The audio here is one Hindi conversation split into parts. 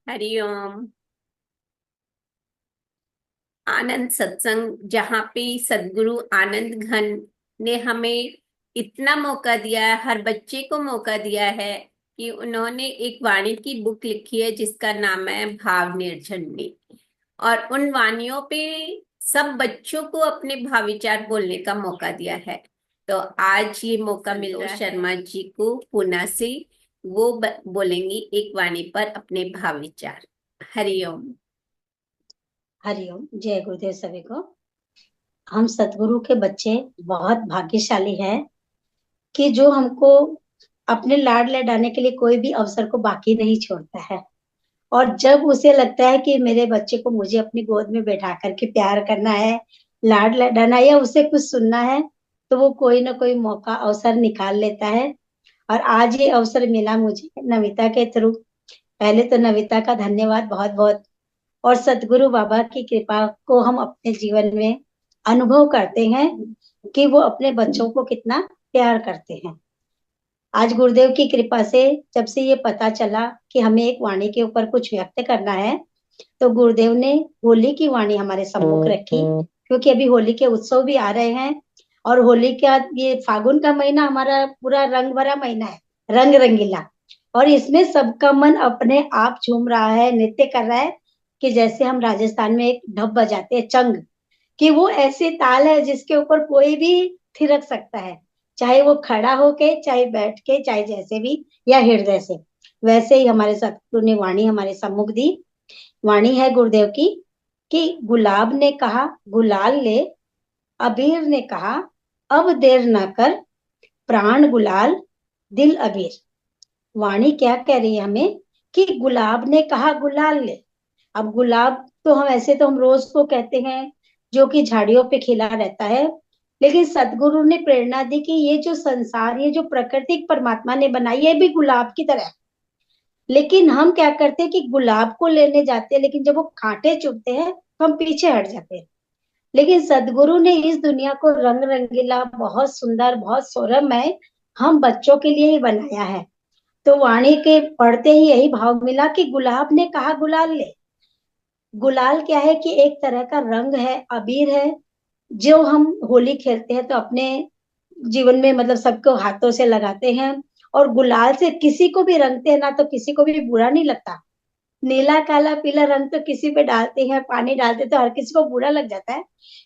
हरिओम। आनंद सत्संग, जहाँ पे सदगुरु आनंद घन ने हमें इतना मौका दिया है, हर बच्चे को मौका दिया है कि उन्होंने एक वाणी की बुक लिखी है जिसका नाम है भाव निर्झरणी। और उन वाणियों पे सब बच्चों को अपने भाव विचार बोलने का मौका दिया है। तो आज ये मौका मिल रहा है शर्मा जी को पुणे से। वो बोलेंगी एक वाणी पर अपने भाव विचार। हरिओम। हरिओम। जय गुरुदेव सभी को। हम सतगुरु के बच्चे बहुत भाग्यशाली हैं कि जो हमको अपने लाड लडाने के लिए कोई भी अवसर को बाकी नहीं छोड़ता है। और जब उसे लगता है कि मेरे बच्चे को मुझे अपनी गोद में बैठा करके प्यार करना है, लाड लडाना है या उसे कुछ सुनना है, तो वो कोई ना कोई मौका अवसर निकाल लेता है। और आज ये अवसर मिला मुझे नमिता के थ्रू। पहले तो नमिता का धन्यवाद बहुत बहुत। और सतगुरु बाबा की कृपा को हम अपने जीवन में अनुभव करते हैं कि वो अपने बच्चों को कितना प्यार करते हैं। आज गुरुदेव की कृपा से जब से ये पता चला कि हमें एक वाणी के ऊपर कुछ व्यक्त करना है, तो गुरुदेव ने होली की वाणी हमारे सम्मुख रखी। क्योंकि अभी होली के उत्सव भी आ रहे हैं और होली का ये फागुन का महीना हमारा पूरा रंग भरा महीना है, रंग रंगीला। और इसमें सबका मन अपने आप झूम रहा है, नृत्य कर रहा है। कि जैसे हम राजस्थान में एक ढप बजाते हैं चंग, कि वो ऐसे ताल है जिसके ऊपर कोई भी थिरक सकता है, चाहे वो खड़ा होके, चाहे बैठ के, चाहे जैसे भी, या हृदय से। वैसे ही हमारे सतगुरु ने वाणी हमारे सम्मुख दी। वाणी है गुरुदेव की कि गुलाब ने कहा गुलाल ले, अबीर ने कहा अब देर ना कर, प्राण गुलाल दिल अबीर। वाणी क्या कह रही है हमें कि गुलाब ने कहा गुलाल ले। अब गुलाब तो हम ऐसे तो हम रोज को कहते हैं, जो कि झाड़ियों पे खिला रहता है। लेकिन सतगुरु ने प्रेरणा दी कि ये जो संसार, ये जो प्रकृति परमात्मा ने बनाई, ये भी गुलाब की तरह है। लेकिन हम क्या करते हैं कि गुलाब को लेने जाते हैं, लेकिन जब वो कांटे चुभते हैं तो हम पीछे हट जाते हैं। लेकिन सदगुरु ने इस दुनिया को रंग रंगीला, बहुत सुंदर, बहुत सौरभमय हम बच्चों के लिए ही बनाया है। तो वाणी के पढ़ते ही यही भाव मिला कि गुलाब ने कहा गुलाल ले। गुलाल क्या है कि एक तरह का रंग है, अबीर है, जो हम होली खेलते हैं तो अपने जीवन में मतलब सबको हाथों से लगाते हैं। और गुलाल से किसी को भी रंगते हैं ना, तो किसी को भी बुरा नहीं लगता। नीला काला पीला रंग तो किसी पे डालते हैं, पानी डालते तो हर किसी को बुरा लग जाता है।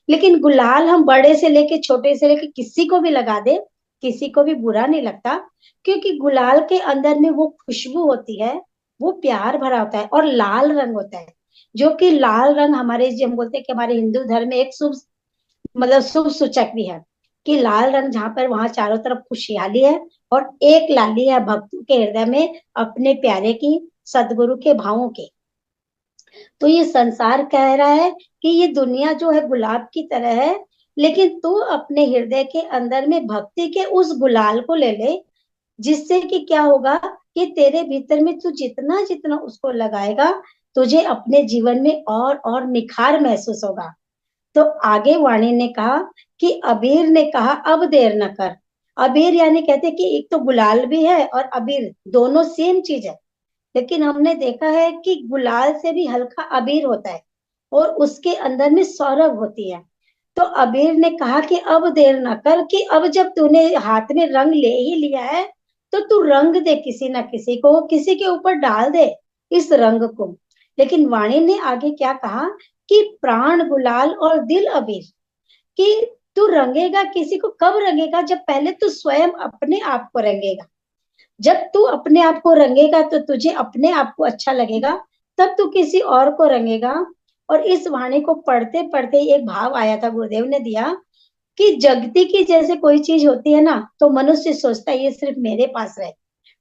लेकिन गुलाल हम बड़े से लेके छोटे से लेके किसी को भी लगा दे, किसी को भी बुरा नहीं लगता। क्योंकि गुलाल के अंदर में वो खुशबू होती है, वो प्यार भरा होता है और लाल रंग होता है। जो कि लाल रंग हमारे, जो हम बोलते हैं कि हमारे हिंदू धर्म में एक शुभ, मतलब शुभ सूचक भी है। कि लाल रंग जहाँ पर, वहां चारों तरफ खुशहाली है। और एक लाली है भक्तों के हृदय में अपने प्यारे की, सदगुरु के भावों के। तो ये संसार कह रहा है कि ये दुनिया जो है गुलाब की तरह है, लेकिन तू अपने हृदय के अंदर में भक्ति के उस गुलाल को ले ले। जिससे कि क्या होगा कि तेरे भीतर में तू जितना जितना उसको लगाएगा, तुझे अपने जीवन में और निखार महसूस होगा। तो आगे वाणी ने कहा कि अबीर ने कहा अब देर न कर। अबीर यानी कहते कि एक तो गुलाल भी है और अबीर, दोनों सेम चीज है। लेकिन हमने देखा है कि गुलाल से भी हल्का अबीर होता है और उसके अंदर में सौरभ होती है। तो अबीर ने कहा कि अब देर ना कर, कि अब जब तूने हाथ में रंग ले ही लिया है, तो तू रंग दे, किसी ना किसी को, किसी के ऊपर डाल दे इस रंग को। लेकिन वाणी ने आगे क्या कहा कि प्राण गुलाल और दिल अबीर। कि तू रंगेगा किसी को कब रंगेगा, जब पहले तू स्वयं अपने आप को रंगेगा। जब तू अपने आप को रंगेगा तो तुझे अपने आप को अच्छा लगेगा, तब तू किसी और को रंगेगा। और इस वाणी को पढ़ते पढ़ते एक भाव आया था, गुरुदेव ने दिया कि जगती की जैसे कोई चीज होती है ना, तो मनुष्य सोचता है ये सिर्फ मेरे पास रहे।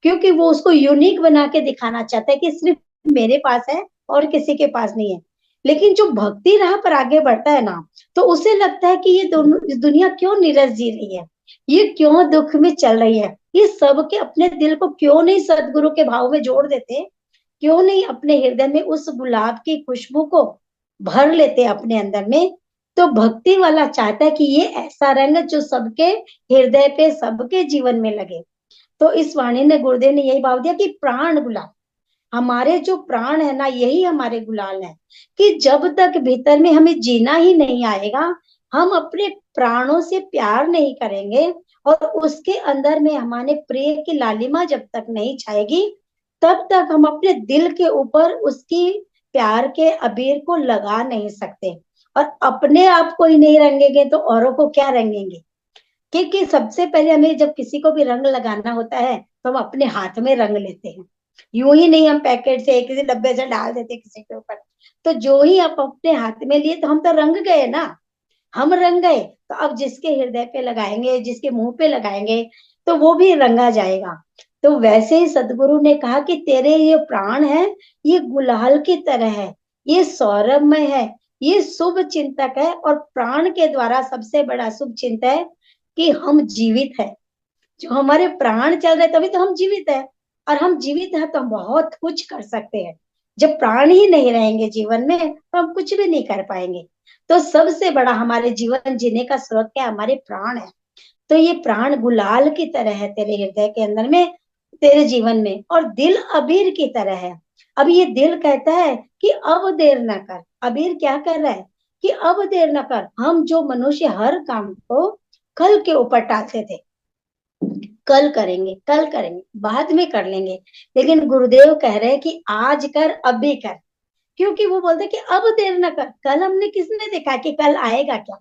क्योंकि वो उसको यूनिक बना के दिखाना चाहता है कि सिर्फ मेरे पास है और किसी के पास नहीं है। लेकिन जो भक्ति राह पर आगे बढ़ता है ना, तो उसे लगता है कि ये दोनों दुनिया क्यों नीरस जी रही है, ये क्यों दुख में चल रही है, ये सब के अपने दिल को क्यों नहीं सदगुरु के भाव में जोड़ देते, क्यों नहीं अपने हृदय में उस गुलाब की खुशबू को भर लेते अपने अंदर में। तो भक्ति वाला चाहता है कि ये ऐसा रंग जो सबके हृदय पे, सबके जीवन में लगे। तो इस वाणी ने, गुरुदेव ने यही भाव दिया कि प्राण गुलाब, हमारे जो प्राण है ना, यही हमारे गुलाल है। कि जब तक भीतर में हमें जीना ही नहीं आएगा, हम अपने प्राणों से प्यार नहीं करेंगे, और उसके अंदर में हमारे प्रिय की लालिमा जब तक नहीं छाएगी, तब तक हम अपने दिल के ऊपर उसकी प्यार के अबीर को लगा नहीं सकते। और अपने आप को ही नहीं रंगेंगे तो औरों को क्या रंगेंगे? क्योंकि सबसे पहले हमें जब किसी को भी रंग लगाना होता है तो हम अपने हाथ में रंग लेते हैं। यूं ही नहीं हम पैकेट से किसी डब्बे से डाल देते किसी के ऊपर। तो जो ही आप अपने हाथ में लिए तो हम तो रंग गए ना, हम रंग गए। तो अब जिसके हृदय पे लगाएंगे, जिसके मुंह पे लगाएंगे, तो वो भी रंगा जाएगा। तो वैसे ही सदगुरु ने कहा कि तेरे ये प्राण है, ये गुलाल की तरह है, ये सौरभमय है, ये शुभ चिंतक है। और प्राण के द्वारा सबसे बड़ा शुभ चिंतक है कि हम जीवित है। जो हमारे प्राण चल रहे तभी तो हम जीवित है। और हम जीवित है तो हम बहुत कुछ कर सकते हैं। जब प्राण ही नहीं रहेंगे जीवन में तो हम कुछ भी नहीं कर पाएंगे। तो सबसे बड़ा हमारे जीवन जीने का स्रोत क्या? हमारे प्राण है। तो ये प्राण गुलाल की तरह है तेरे हृदय के अंदर में, तेरे जीवन में। और दिल अबीर की तरह है। अब ये दिल कहता है कि अब देर ना कर। अबीर क्या कर रहा है? कि अब देर ना कर। हम जो मनुष्य हर काम को कल के ऊपर टालते थे, कल करेंगे, कल करेंगे, बाद में कर लेंगे, लेकिन गुरुदेव कह रहे हैं कि आज कर, अभी कर। क्योंकि वो बोलते कि अब देर ना कर। कल हमने किसने देखा कि कल आएगा क्या?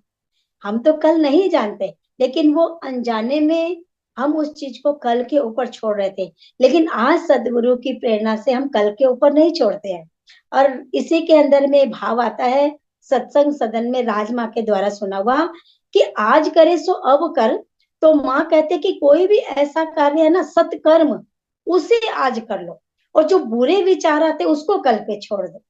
हम तो कल नहीं जानते, लेकिन वो अनजाने में हम उस चीज को कल के ऊपर छोड़ रहे थे। लेकिन आज सदगुरु की प्रेरणा से हम कल के ऊपर नहीं छोड़ते हैं। और इसी के अंदर में भाव आता है, सत्संग सदन में राजमाँ के द्वारा सुना हुआ, कि आज करे सो अब कर। तो माँ कहते कि कोई भी ऐसा कार्य है ना, सत्कर्म, उसे आज कर लो, और जो बुरे विचार आते उसको कल पे छोड़ दो।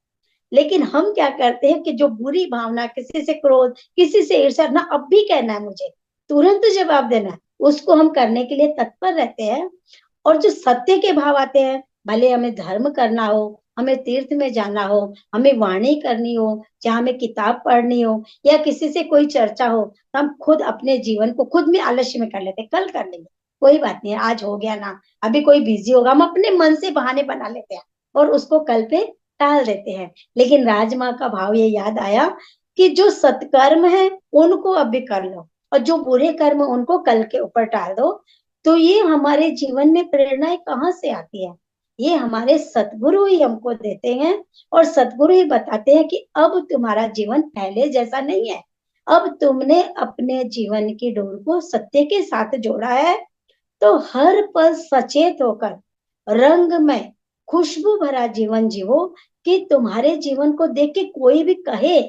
लेकिन हम क्या करते हैं कि जो बुरी भावना, किसी से क्रोध, किसी से ईर्ष्या ना, अब भी कहना है मुझे, तुरंत जवाब देना है, उसको हम करने के लिए तत्पर रहते हैं। और जो सत्य के भाव आते हैं, भले हमें धर्म करना हो, हमें तीर्थ में जाना हो, हमें वाणी करनी हो, या हमें किताब पढ़नी हो, या किसी से कोई चर्चा हो, तो हम खुद अपने जीवन को खुद में आलस्य में कर लेते हैं, कल कर लेंगे, कोई बात नहीं है, आज हो गया ना, अभी कोई बिजी होगा, हम अपने मन से बहाने बना लेते हैं और उसको कल पे टाल देते हैं। लेकिन राजमाँ का भाव ये याद आया कि जो सत्कर्म है उनको अभी कर लो, और जो बुरे कर्म उनको कल के ऊपर टाल दो। तो ये हमारे जीवन में प्रेरणाएं कहाँ से आती है? ये हमारे सतगुरु ही हमको देते हैं। और सतगुरु ही बताते हैं कि अब तुम्हारा जीवन पहले जैसा नहीं है। अब तुमने अपने जीवन की डोर को सत्य के साथ जोड़ा है। तो हर पल सचेत होकर रंगमय खुशबू भरा जीवन जीवो, कि तुम्हारे जीवन को देख के कोई भी कहे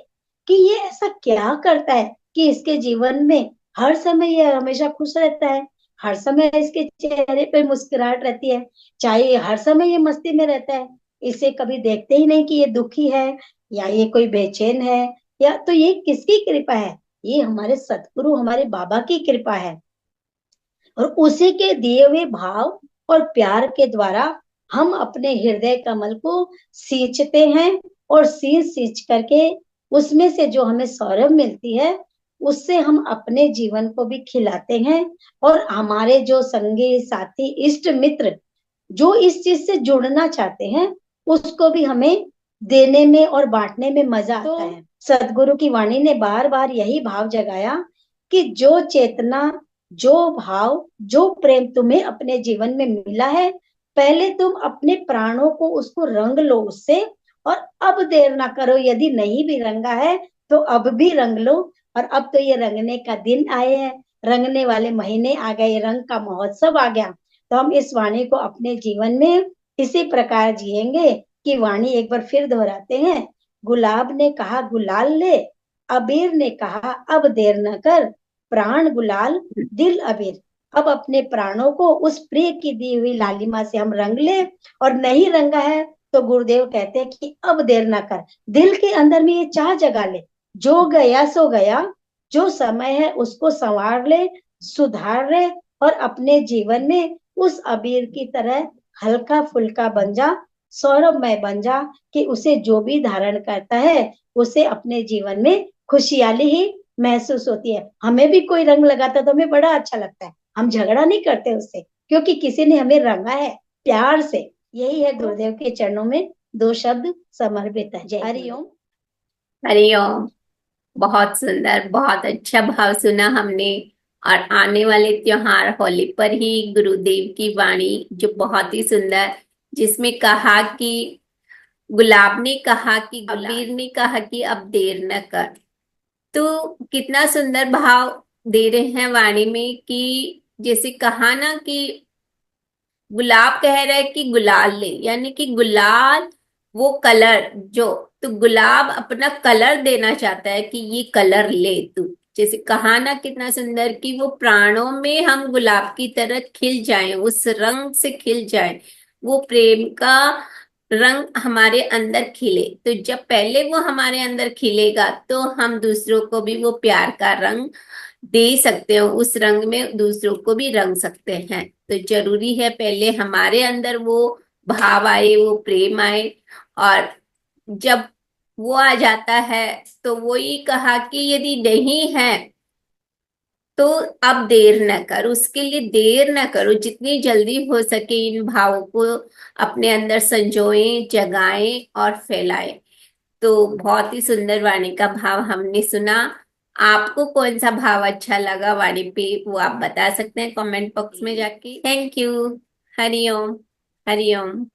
कि ये ऐसा क्या करता है कि इसके जीवन में हर समय ये हमेशा खुश रहता है, हर समय इसके चेहरे पे मुस्कुराहट रहती है, चाहे हर समय ये मस्ती में रहता है। इसे कभी देखते ही नहीं कि ये दुखी है या ये कोई बेचैन है। या तो ये किसकी कृपा है? ये हमारे सतगुरु, हमारे बाबा की कृपा है। और उसी के दिए हुए भाव और प्यार के द्वारा हम अपने हृदय कमल को सींचते हैं। और सींच सींच करके उसमें से जो हमें सौरभ मिलती है, उससे हम अपने जीवन को भी खिलाते हैं। और हमारे जो संगी साथी इष्ट मित्र जो इस चीज से जुड़ना चाहते हैं, उसको भी हमें देने में और बांटने में मजा आता है। सदगुरु की वाणी ने बार बार यही भाव जगाया कि जो चेतना, जो भाव, जो प्रेम तुम्हें अपने जीवन में मिला है, पहले तुम अपने प्राणों को उसको रंग लो उससे। और अब देर ना करो, यदि नहीं भी रंगा है तो अब भी रंग लो। और अब तो ये रंगने का दिन आए हैं, रंगने वाले महीने आ गए, रंग का महोत्सव आ गया। तो हम इस वाणी को अपने जीवन में इसी प्रकार जिएंगे। कि वाणी एक बार फिर दोहराते हैं। गुलाब ने कहा गुलाल ले, अबीर ने कहा अब देर न कर, प्राण गुलाल दिल अबीर। अब अपने प्राणों को उस प्रिय की दी हुई लालिमा से हम रंग ले। और नहीं रंगा है तो गुरुदेव कहते हैं कि अब देर ना कर, दिल के अंदर में ये चाह जगा ले, जो गया सो गया, जो समय है उसको संवार ले, सुधार ले, और अपने जीवन में उस अबीर की तरह हल्का फुल्का बन जा, सौरभमय बन जा। कि उसे जो भी धारण करता है उसे अपने जीवन में खुशहाली ही महसूस होती है। हमें भी कोई रंग लगाता तो हमें बड़ा अच्छा लगता है, हम झगड़ा नहीं करते उससे, क्योंकि किसी ने हमें रंगा है प्यार से। यही है गुरुदेव के चरणों में दो शब्द समर्पित है। जय हरिओम। हरिओम। बहुत सुंदर, बहुत अच्छा भाव सुना हमने। और आने वाले त्योहार होली पर ही गुरुदेव की वाणी जो बहुत ही सुंदर, जिसमें कहा कि गुलाब ने कहा कि अबीर ने कहा कि अब देर न कर। तो कितना सुंदर भाव दे रहे हैं वाणी में कि जैसे कहा ना कि गुलाब कह रहा है कि गुलाल ले, यानी कि गुलाल वो कलर जो, तो गुलाब अपना कलर देना चाहता है कि ये कलर ले तू। जैसे कहा ना कितना सुंदर कि वो प्राणों में हम गुलाब की तरह खिल जाएं, उस रंग से खिल जाएं, वो प्रेम का रंग हमारे अंदर खिले। तो जब पहले वो हमारे अंदर खिलेगा तो हम दूसरों को भी वो प्यार का रंग दे सकते हो, उस रंग में दूसरों को भी रंग सकते हैं। तो जरूरी है पहले हमारे अंदर वो भाव आए, वो प्रेम आए। और जब वो आ जाता है तो वो ही कहा कि यदि नहीं है तो अब देर न कर, उसके लिए देर न करो, जितनी जल्दी हो सके इन भावों को अपने अंदर संजोएं, जगाएं और फैलाएं। तो बहुत ही सुंदर वाणी का भाव हमने सुना। आपको कौन सा भाव अच्छा लगा वाणी पे, वो आप बता सकते हैं कमेंट बॉक्स में जाके। Thank you. हरिओम। हरिओम।